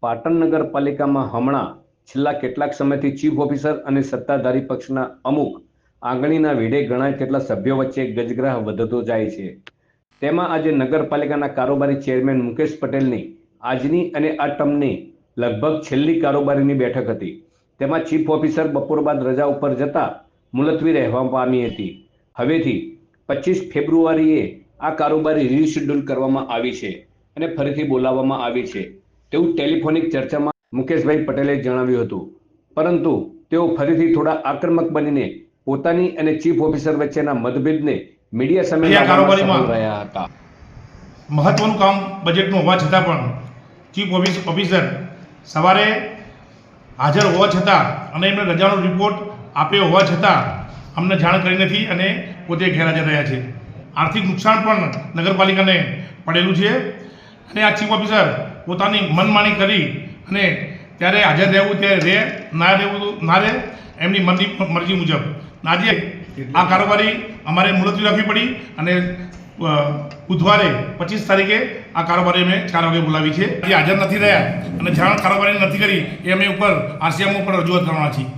પાટણ નગરપાલિકામાં હમણાં છેલ્લા કેટલાક સમયથી ચીફ ઓફિસર અને સત્તાધારી પક્ષના અમુક આંગળીના વેઢે ગણાય તેટલા સભ્યો વચ્ચે ગજગ્રાહ વધતો જાય છે। તેમાં આજે નગરપાલિકાના કારોબારી ચેરમેન મુકેશ પટેલની આજની અને આ ટર્મની લગભગ છેલ્લી કારોબારીની બેઠક હતી। તેમાં ચીફ ઓફિસર બપોર બાદ રજા ઉપર જતા મુલતવી રહેવા પામી હતી। હવેથી 25 ફેબ્રુઆરીએ આ કારોબારી રીશેડ્યુલ કરવામાં આવી છે અને ફરીથી બોલાવવામાં આવી છે તેવું ટેલિફોનિક ચર્ચામાં મુકેશભાઈ પટેલે જણાવ્યું હતું। પરંતુ તેઓ ફરીથી થોડા આક્રમક બનીને પોતાની અને ચીફ ઓફિસર વચ્ચેના મતભેદને મીડિયા સામે લાવવામાં સફળ રહ્યા હતા। મહત્વનું કામ બજેટનું હોવા છતાં પણ ચીફ ઓફિસર સવારે હાજર હોવા છતાં અને એમને રજાનો રિપોર્ટ આપ્યો હોવા છતાં અમને જાણ કરી નથી અને પોતે ગેરહાજર રહ્યા છે। આર્થિક નુકસાન પણ નગરપાલિકાને પડેલું છે અને આ ચીફ ઓફિસર પોતાની મનમાની કરી અને ત્યારે હાજર રહેવું ત્યારે રહે, ના રહેવું ના રહે, એમની મરજી મુજબ આજે આ કારોબારી અમારે મુલતવી રાખવી પડી અને બુધવારે 25 તારીખે આ કારોબારી અમે 4 વાગે બોલાવી છે। જે હાજર નથી રહ્યા અને જાણ કારોબારી નથી કરી એ અમે ઉપર RCM ઉપર રજૂઆત કરવાના છીએ।